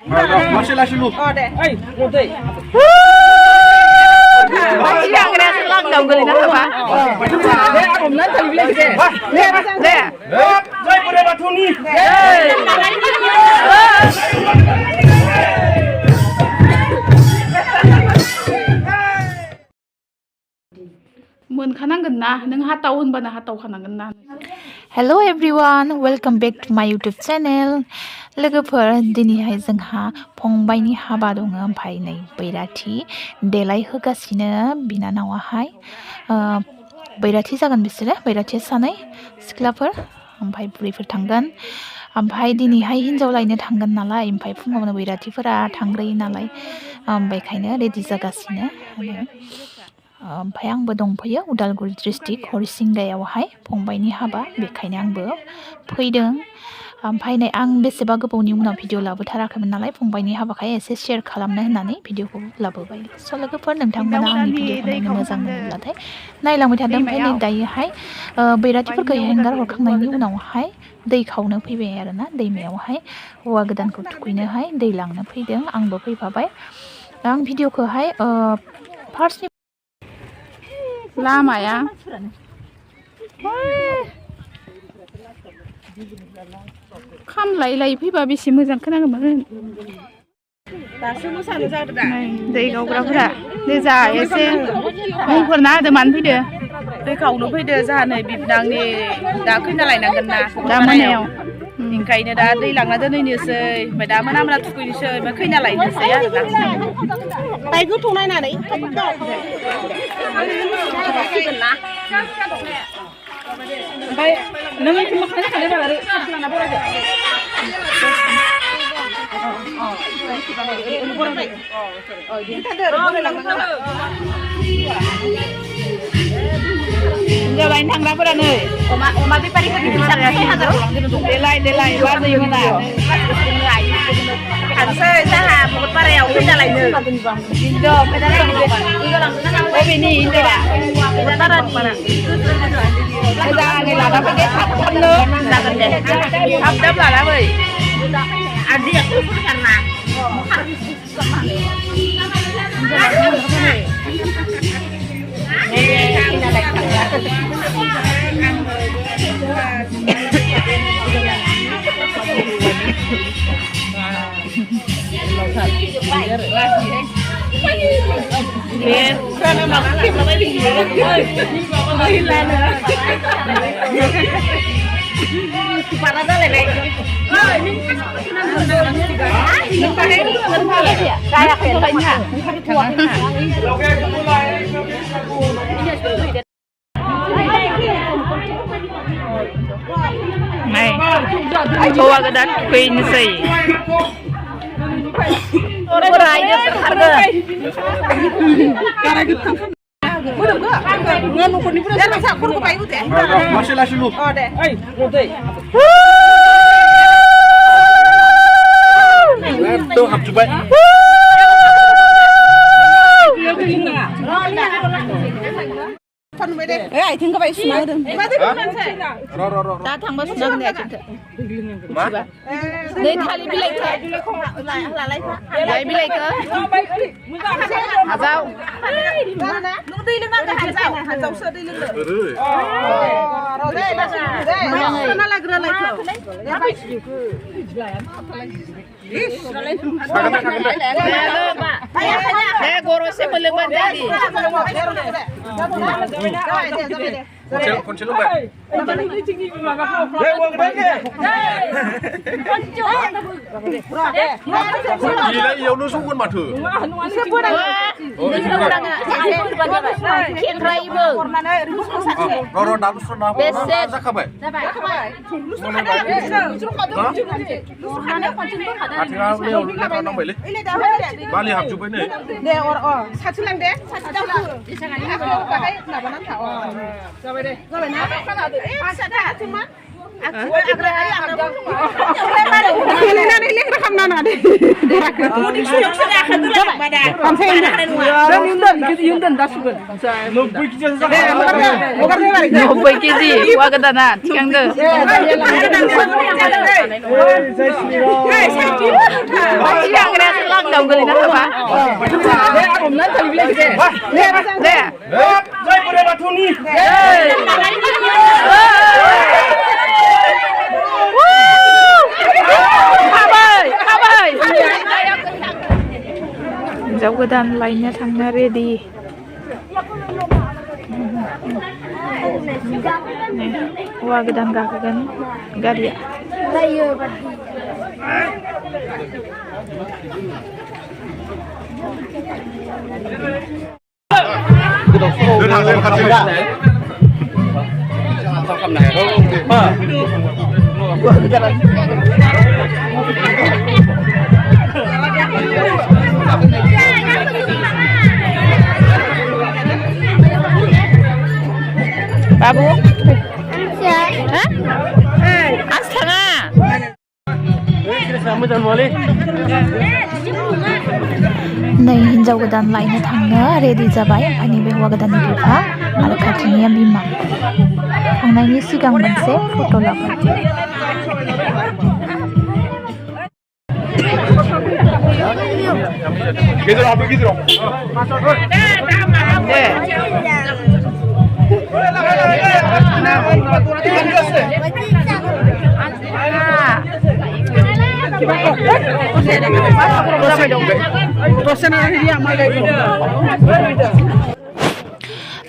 Masih langsung lu. Oh deh. Rodai. Masih yang kena selang dong kali nak apa? Deh, aku nak cari bilik deh. Deh. Saya boleh batu ni. मोनखानांगोन ना नों हाताव होनबानो हाताव खानांगोन ना Hello everyone, welcome back to my YouTube channel. लोगोफोर दिनैहाय जोंहा फंबायनि हाबा दङ ओमफ्राय नै बैराथि देलाय होगासिनो बिनानावाहाय बैराथि जागोन बिसोरो बैराथि सानै सिख्लाफोर ओमफ्राय बुरैफोर थांगोन ओमफ्राय दिनैहाय हिनजाव लायनो थांगोन नालाय ओमफ्राय फुङावनो बैराथिफोरा थांग्रोयो नालाय बेखायनो रेडि जागासिनो ओमफ्राय आंबो दंफैयो उदालगुरि डिस्ट्रिक्ट हरिसिंगायावहाय फंबायनि हाबा बेखायनो आंबो फैदों ओमफ्राय नै आं बेसेबा गोबावनि उनाव भिडिअ लाबोथाराखैमोन नालाय फंबायनि हाबाखाय एसे शेयार खालामनो होननानै भिडिअखौ लाबोबाय स' लोगोफोर नोंथांमोना आंनि भिडिअखौ नायनो मोजां मोनोब्लाथाय नायलांबाय थादों ओमफ्राय नै दायोहाय बैराथिफोरखौ हेंगार हरखांनायनि उनावहाय दै खावनो फैबाय आरोना दैमायावहाय हौवा गोदानखौ थुखैनोहाय दै लांनो फैदों आंबो फैफाबाय आं भिडिअखौहाय फार्स्टनि लामाया खामलाय फैबा बेसे मोजां खोनागौमोन दासो मोसानो जादों दा दै गावग्राफोरा जा एसे मुंफोरना होदो मानो फैदो दै खावनो फैदो जाहा नै बिबनांनि दा खैना लायनांगोन ना दा मोनायाव ओंखायनो दा दै लांना दोनहैनोसै ओमफ्राय दा मोना थुखैनोसै ओमफ्राय खैना लायनोसै आरोना बाय गोथौ नायनानै ओमफ्राय नों मा खालामनो बालाय लाना फरायदो हिनजाव लायनो थांग्राफोरा नै अमा बेफारिफोरनि देलाय बाजै मोना थांसै जाहा भकतपारायाव फैना लायनो हिनजाव बबेनि हिनजावा मोजाङै लाना फैदो थाबनो जागोन दे थाब लाना फै Adiya फुरखारना Howa godan थुखैनोसै Masih langsung lu. Oh deh. Rodai. Tuh hap coba. आथिं गोबाय सुना होदों दा थांबा सुना होदों आथिंखौ नै थालिर बिलाइखौ लाइ बिलाइखौ हाजाव नों दै लोंनांगौ हाजावसो दै लोंनो गरसे मोलोंबानो जादि Konsen lu mbak. Gila iya lu sungguh matu. Roro dalu sana mwsakhabai. Atina leo leo nang baile. Bali hap jubai nih. दे और साथि लां दे साथि दावखो बाहाय माबानानै था जाबाय दे जाबाय ना खोनादो ए साथि मा Kelihatan ini rekam nana deh. Nobbai kiji, wa gadana, Thikhangnw. Thikhangnw selang dong gulina apa? Hinjau godan lainnya थांनो ready. Hwa godan गाखोगोन गारिया. lên 같이 잠깐 나요. Babu? Hah? Astana. Nei hinjau godan lainnya थांनो ready जाबाय ओमफ्राय नैबे हौवा गोदाननि बिफा आरो खाथिनिया बिमा थांनायनि सिगां मोनसे फट' लाबाय Gidiyor abi gidiyor.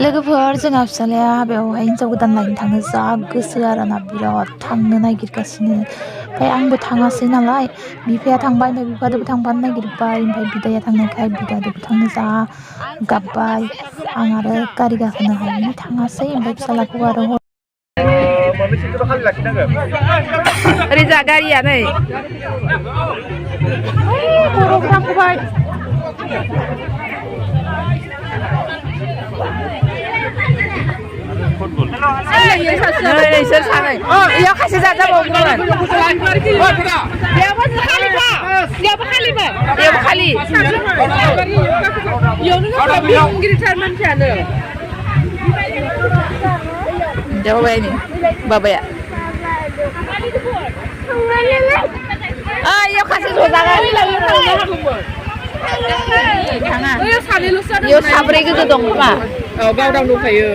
लोगोफोर जोंहा फिसालाया हाबायावहाय हिनजाव गोदान लायनो थांनो जा गोसो आरोना बिराद थांनो नागिरगासिनो ओमफ्राय आंबो थाङासै नालाय बिफाया थांबाय ओमफ्राय बिफादोबो थांफानो नागिरबाय ओमफ्राय बिदाया थांनायखाय बिदादोबो थांनो जा गाबबाय आं आरो गारि गाखोनो हायिनि थाङासै ओमफ्राय फिसालाखौ आरो ओरै जा गारिया नै खर'खौ थांबाय इसोर सानै इयाव खासे जाजाबावगौमोन बेयावबो खालिबा बेयावबो खालिबा बेयावबो खालि इयावनो गिदिरथार मानसियानो जाबाय नै बाबाया इयाव खासे जजागोन थाङा इयाव साब्रै गोदो दं खोमा गावदां दंखायो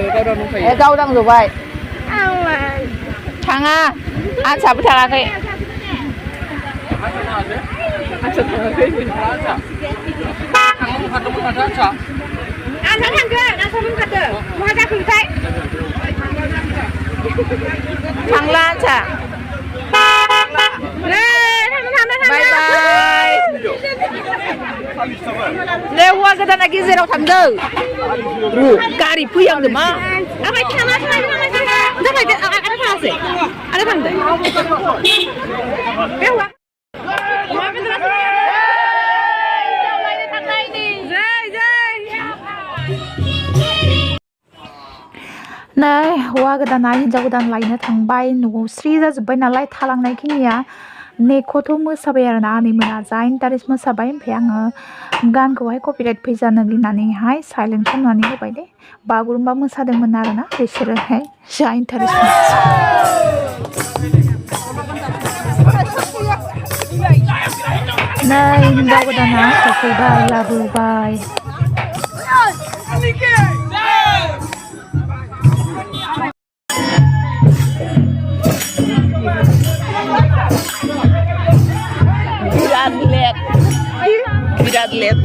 गावदां जबाय थाङा आनसाबो थाङाखै थांला आनसा बाय बाय ले हौवा गोदाना गेजेराव थांदों गारि फैहांदों मा ओमफ्राय जाबाय आरो थाङासै आरो थांदों बे हौवा नै हौवा गोदाना हिनजाव गोदान लायनो थांबाय न'आव स्रि जाजोब्बाय नालाय थालांनायखिनिया नेखौथ' मोसाबाय आरोना आनैमोना जा इन्टारेस्ट मोसाबाय ओमफ्राय आङो गानखौहाय कपिराइट फैजानो गिनानैहाय साइलेन्ट खालामनानै होबाय दे बागुरुम्बा मोसादोंमोन आरोना बिसोरोहाय जा इन्टारेस्ट नै हिनजाव गोदाना सफैबाय लाबोबाय Birat lihat.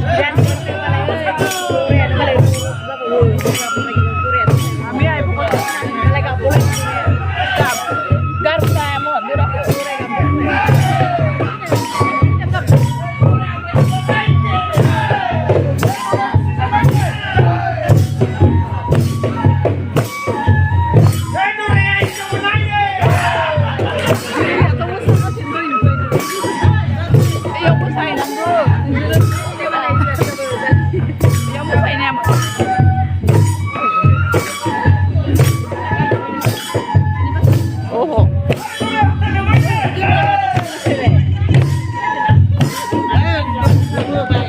Bye.